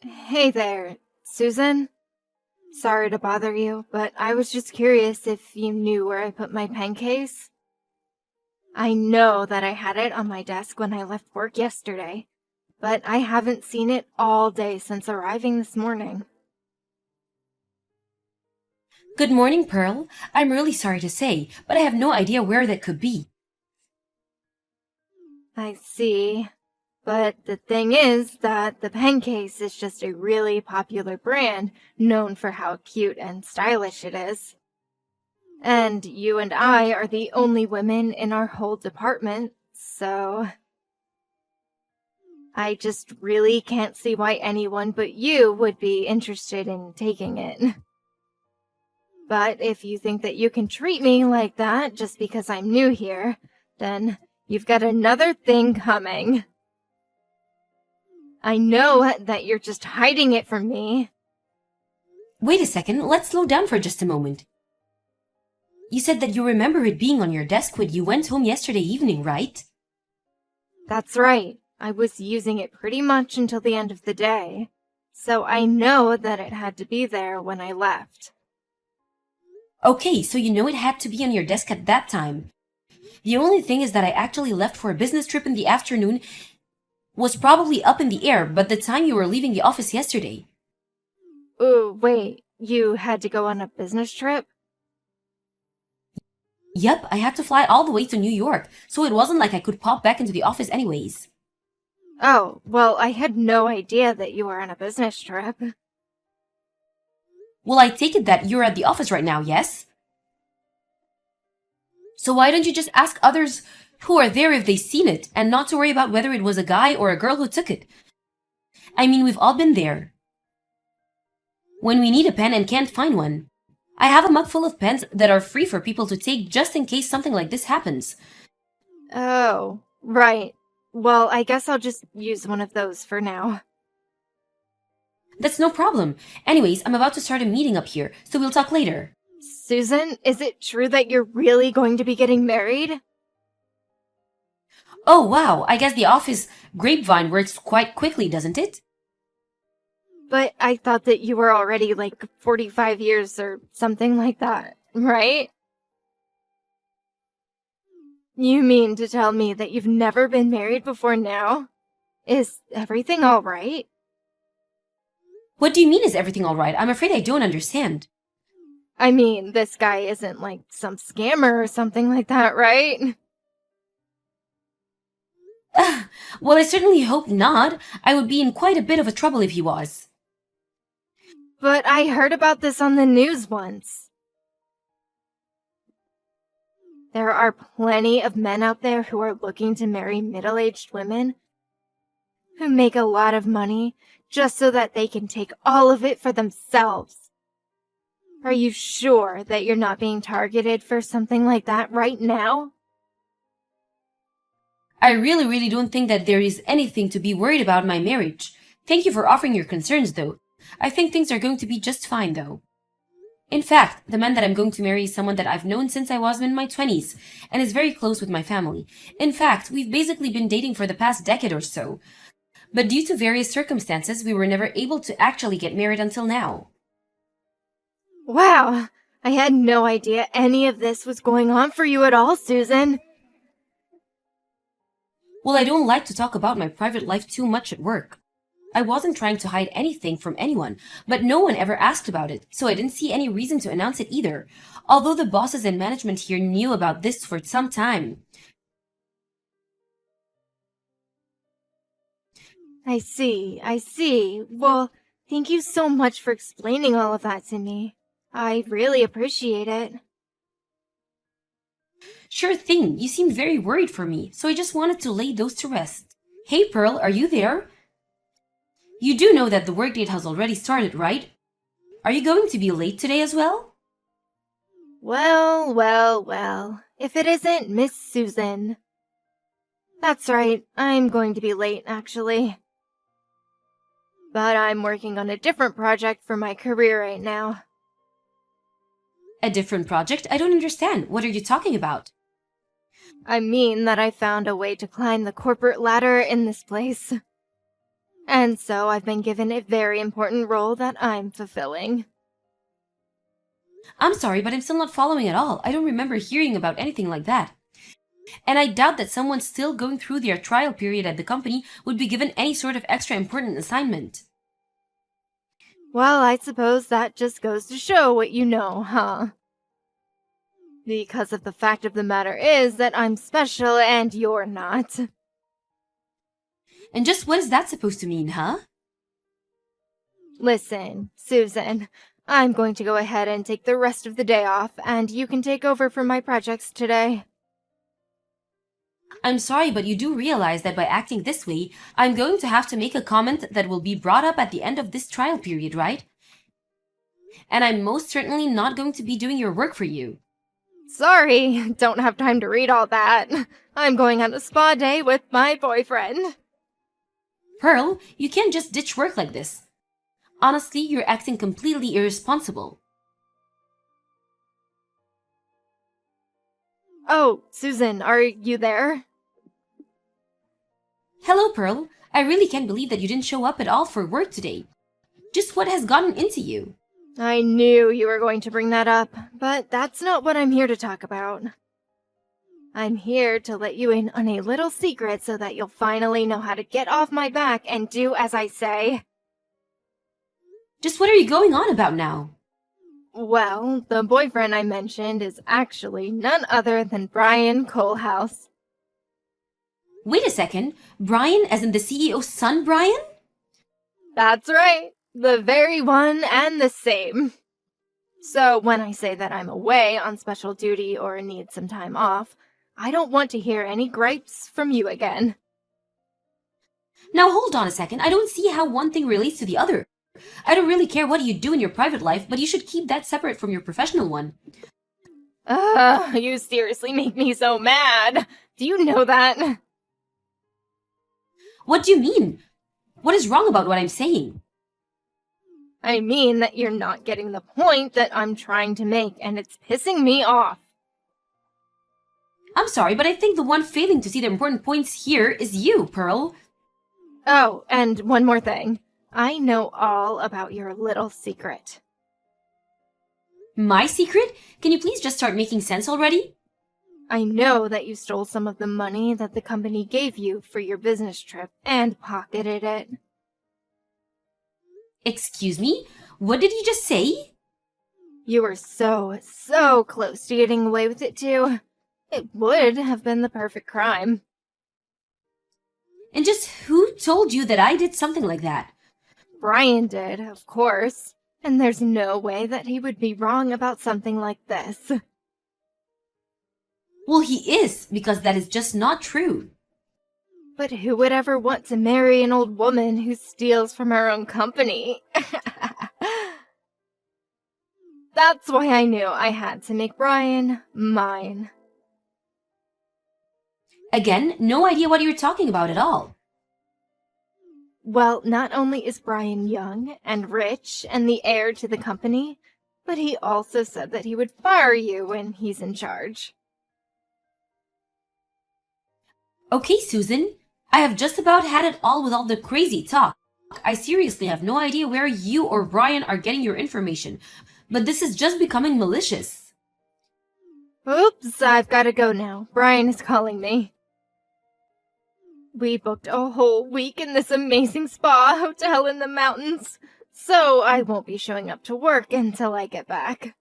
Hey there, Susan. Sorry to bother you, but I was just curious if you knew where I put my pen case. I know that I had it on my desk when I left work yesterday, but I haven't seen it all day since arriving this morning. Good morning, Pearl. I'm really sorry to say, but I have no idea where that could be. I see. But the thing is that the pen case is just a really popular brand known for how cute and stylish it is. And you and I are the only women in our whole department, so I just really can't see why anyone but you would be interested in taking it. But if you think that you can treat me like that just because I'm new here, then you've got another thing coming. I know that you're just hiding it from me. Wait a second, let's slow down for just a moment. You said that you remember it being on your desk when you went home yesterday evening, right? That's right. I was using it pretty much until the end of the day, so I know that it had to be there when I left. Okay, so you know it had to be on your desk at that time. The only thing is that I actually left for a business trip in the afternoon was probably up in the air, but the time you were leaving the office yesterday. Oh, wait, you had to go on a business trip? Yep, I had to fly all the way to New York, so it wasn't like I could pop back into the office anyways. Oh, well, I had no idea that you were on a business trip. Well, I take it that you're at the office right now, yes? So why don't you just ask others who are there if they've seen it, and not to worry about whether it was a guy or a girl who took it? I mean, we've all been there. When we need a pen and can't find one. I have a mug full of pens that are free for people to take just in case something like this happens. Oh, right. Well, I guess I'll just use one of those for now. That's no problem. Anyways, I'm about to start a meeting up here, so we'll talk later. Susan, is it true that you're really going to be getting married? Oh wow, I guess the office grapevine works quite quickly, doesn't it? But I thought that you were already like 45 years or something like that, right? You mean to tell me that you've never been married before now? Is everything all right? What do you mean is everything alright? I'm afraid I don't understand. I mean, this guy isn't like some scammer or something like that, right? Well, I certainly hope not. I would be in quite a bit of a trouble if he was. But I heard about this on the news once. There are plenty of men out there who are looking to marry middle-aged women who make a lot of money just so that they can take all of it for themselves. Are you sure that you're not being targeted for something like that right now? I really don't think that there is anything to be worried about in my marriage. Thank you for offering your concerns, though. I think things are going to be just fine, though. In fact, the man that I'm going to marry is someone that I've known since I was in my 20s and is very close with my family. In fact, we've basically been dating for the past decade or so. But due to various circumstances, we were never able to actually get married until now. Wow, I had no idea any of this was going on for you at all, Susan. Well, I don't like to talk about my private life too much at work. I wasn't trying to hide anything from anyone, but no one ever asked about it, so I didn't see any reason to announce it either, although the bosses and management here knew about this for some time. I see. Well, thank you so much for explaining all of that to me. I really appreciate it. Sure thing, you seemed very worried for me, so I just wanted to lay those to rest. Hey Pearl, are you there? You do know that the workday has already started, right? Are you going to be late today as well? Well. If it isn't Miss Susan. That's right, I'm going to be late, actually. But I'm working on a different project for my career right now. A different project? I don't understand. What are you talking about? I mean that I found a way to climb the corporate ladder in this place. And so I've been given a very important role that I'm fulfilling. I'm sorry, but I'm still not following at all. I don't remember hearing about anything like that. And I doubt that someone still going through their trial period at the company would be given any sort of extra important assignment. Well, I suppose that just goes to show what you know, huh? Because of the fact of the matter is that I'm special and you're not. And just what is that supposed to mean, huh? Listen, Susan, I'm going to go ahead and take the rest of the day off, and you can take over for my projects today. I'm sorry, but you do realize that by acting this way, I'm going to have to make a comment that will be brought up at the end of this trial period, right? And I'm most certainly not going to be doing your work for you. Sorry, don't have time to read all that. I'm going on a spa day with my boyfriend. Pearl, you can't just ditch work like this. Honestly, you're acting completely irresponsible. Oh, Susan, are you there? Hello, Pearl. I really can't believe that you didn't show up at all for work today. Just what has gotten into you? I knew you were going to bring that up, but that's not what I'm here to talk about. I'm here to let you in on a little secret so that you'll finally know how to get off my back and do as I say. Just what are you going on about now? Well, the boyfriend I mentioned is actually none other than Brian Colehouse. Wait a second. Brian, as in the CEO's son, Brian? That's right. The very one and the same. So when I say that I'm away on special duty or need some time off, I don't want to hear any gripes from you again. Now hold on a second. I don't see how one thing relates to the other. I don't really care what you do in your private life, but you should keep that separate from your professional one. You seriously make me so mad. Do you know that? What do you mean? What is wrong about what I'm saying? I mean that you're not getting the point that I'm trying to make, and it's pissing me off. I'm sorry, but I think the one failing to see the important points here is you, Pearl. Oh, and one more thing. I know all about your little secret. My secret? Can you please just start making sense already? I know that you stole some of the money that the company gave you for your business trip and pocketed it. Excuse me? What did you just say? You were so close to getting away with it too. It would have been the perfect crime. And just who told you that I did something like that? Brian did, of course. And there's no way that he would be wrong about something like this. Well, he is, because that is just not true. But who would ever want to marry an old woman who steals from her own company? That's why I knew I had to make Brian mine. Again, no idea what you're talking about at all. Well, not only is Brian young and rich and the heir to the company, but he also said that he would fire you when he's in charge. Okay, Susan, I have just about had it all with all the crazy talk. I seriously have no idea where you or Brian are getting your information, but this is just becoming malicious. Oops, I've got to go now. Brian is calling me. We booked a whole week in this amazing spa hotel in the mountains, so I won't be showing up to work until I get back.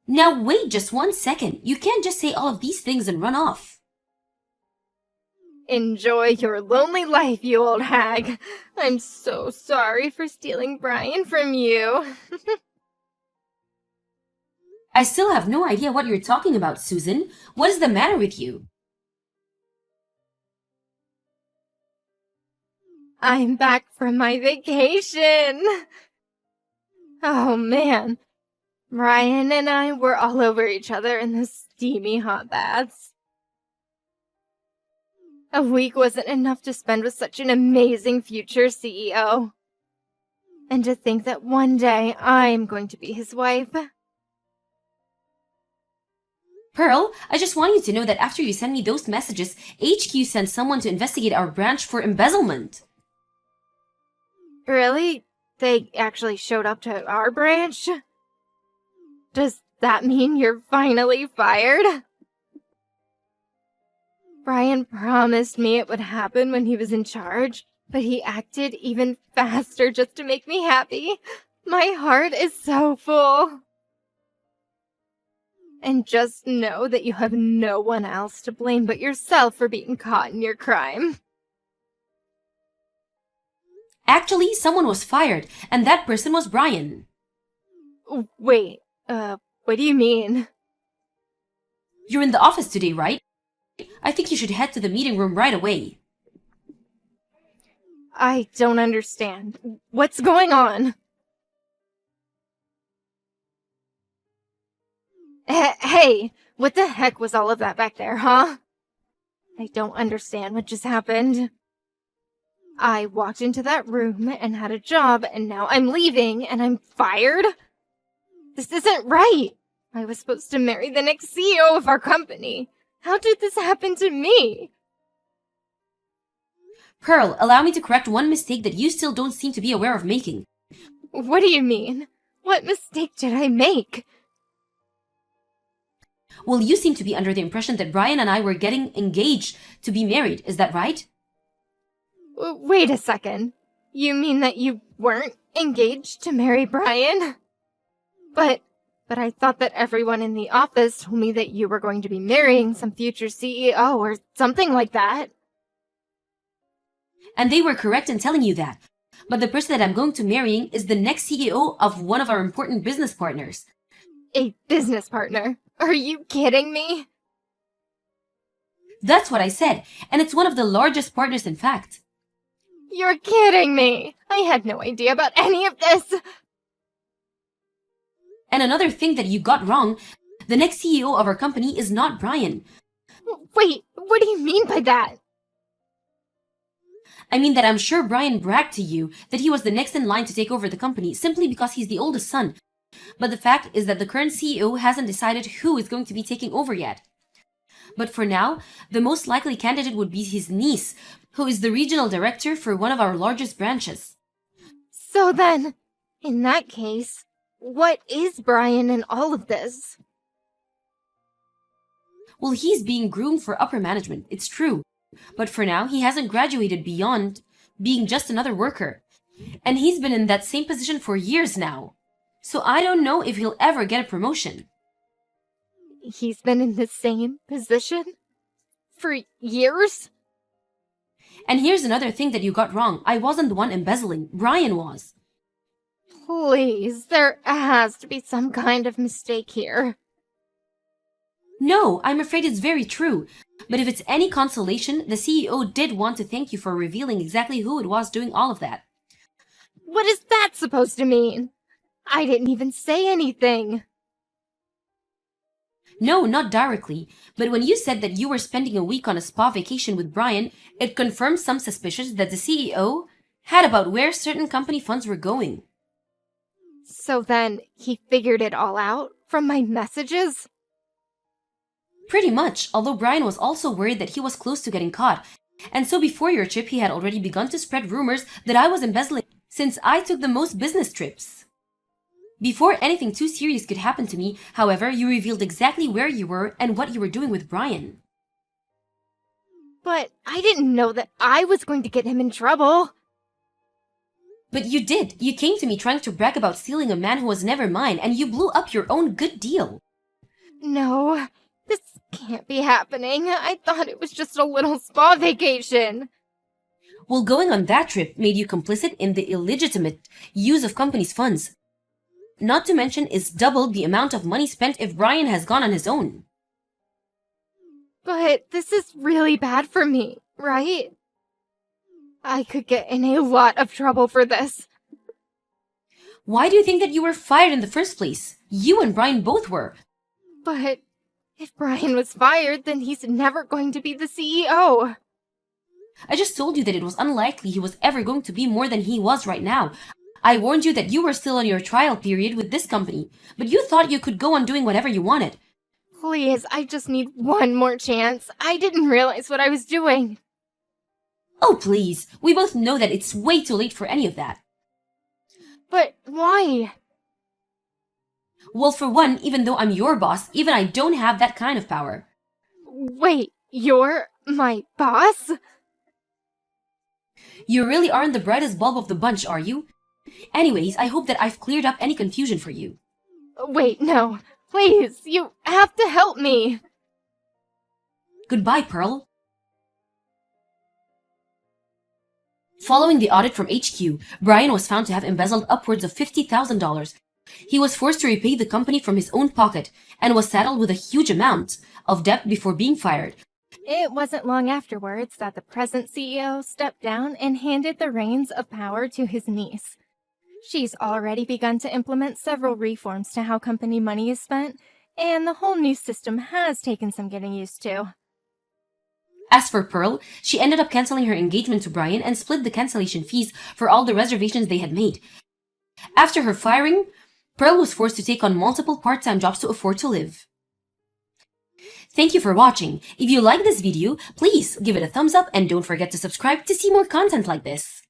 Now wait just 1 second. You can't just say all of these things and run off. Enjoy your lonely life, you old hag. I'm so sorry for stealing Brian from you. I still have no idea what you're talking about, Susan. What is the matter with you? I'm back from my vacation. Oh man, Brian and I were all over each other in the steamy hot baths. A week wasn't enough to spend with such an amazing future CEO. And to think that one day I'm going to be his wife. Pearl, I just want you to know that after you send me those messages, HQ sent someone to investigate our branch for embezzlement. Really? They actually showed up to our branch? Does that mean you're finally fired? Brian promised me it would happen when he was in charge, but he acted even faster just to make me happy. My heart is so full. And just know that you have no one else to blame but yourself for being caught in your crime. Actually, someone was fired, and that person was Brian. Wait, what do you mean? You're in the office today, right? I think you should head to the meeting room right away. I don't understand. What's going on? Hey, what the heck was all of that back there, huh? I don't understand what just happened. I walked into that room and had a job, and now I'm leaving and I'm fired? This isn't right. I was supposed to marry the next CEO of our company. How did this happen to me? Pearl, allow me to correct one mistake that you still don't seem to be aware of making. What do you mean? What mistake did I make? Well, you seem to be under the impression that Brian and I were getting engaged to be married, is that right? Wait a second. You mean that you weren't engaged to marry Brian? But I thought that everyone in the office told me that you were going to be marrying some future CEO or something like that. And they were correct in telling you that. But the person that I'm going to marrying is the next CEO of one of our important business partners. A business partner? Are you kidding me? That's what I said, and it's one of the largest partners in fact. You're kidding me! I had no idea about any of this! And another thing that you got wrong, the next CEO of our company is not Brian. Wait, what do you mean by that? I mean that I'm sure Brian bragged to you that he was the next in line to take over the company simply because he's the oldest son. But the fact is that the current CEO hasn't decided who is going to be taking over yet. But for now, the most likely candidate would be his niece, who is the regional director for one of our largest branches. So then, in that case, what is Brian in all of this? Well, he's being groomed for upper management, it's true. But for now, he hasn't graduated beyond being just another worker. And he's been in that same position for years now. So I don't know if he'll ever get a promotion. He's been in the same position? For years? And here's another thing that you got wrong. I wasn't the one embezzling. Brian was. Please, there has to be some kind of mistake here. No, I'm afraid it's very true. But if it's any consolation, the CEO did want to thank you for revealing exactly who it was doing all of that. What is that supposed to mean? I didn't even say anything. No, not directly. But when you said that you were spending a week on a spa vacation with Brian, it confirmed some suspicions that the CEO had about where certain company funds were going. So then, he figured it all out from my messages? Pretty much, although Brian was also worried that he was close to getting caught. And so before your trip, he had already begun to spread rumors that I was embezzling since I took the most business trips. Before anything too serious could happen to me, however, you revealed exactly where you were and what you were doing with Brian. But I didn't know that I was going to get him in trouble. But you did. You came to me trying to brag about stealing a man who was never mine, and you blew up your own good deal. No, this can't be happening. I thought it was just a little spa vacation. Well, going on that trip made you complicit in the illegitimate use of company's funds. Not to mention, it's doubled the amount of money spent if Brian has gone on his own. But this is really bad for me, right? I could get in a lot of trouble for this. Why do you think that you were fired in the first place? You and Brian both were. But if Brian was fired, then he's never going to be the CEO. I just told you that it was unlikely he was ever going to be more than he was right now. I warned you that you were still on your trial period with this company, but you thought you could go on doing whatever you wanted. Please, I just need one more chance. I didn't realize what I was doing. Oh, please. We both know that it's way too late for any of that. But why? Well, for one, even though I'm your boss, even I don't have that kind of power. Wait, you're my boss? You really aren't the brightest bulb of the bunch, are you? Anyways, I hope that I've cleared up any confusion for you. Wait, no. Please, you have to help me. Goodbye, Pearl. Following the audit from HQ, Brian was found to have embezzled upwards of $50,000. He was forced to repay the company from his own pocket and was saddled with a huge amount of debt before being fired. It wasn't long afterwards that the present CEO stepped down and handed the reins of power to his niece. She's already begun to implement several reforms to how company money is spent, and the whole new system has taken some getting used to. As for Pearl, she ended up canceling her engagement to Brian and split the cancellation fees for all the reservations they had made. After her firing, Pearl was forced to take on multiple part-time jobs to afford to live. Thank you for watching. If you like this video, please give it a thumbs up and don't forget to subscribe to see more content like this.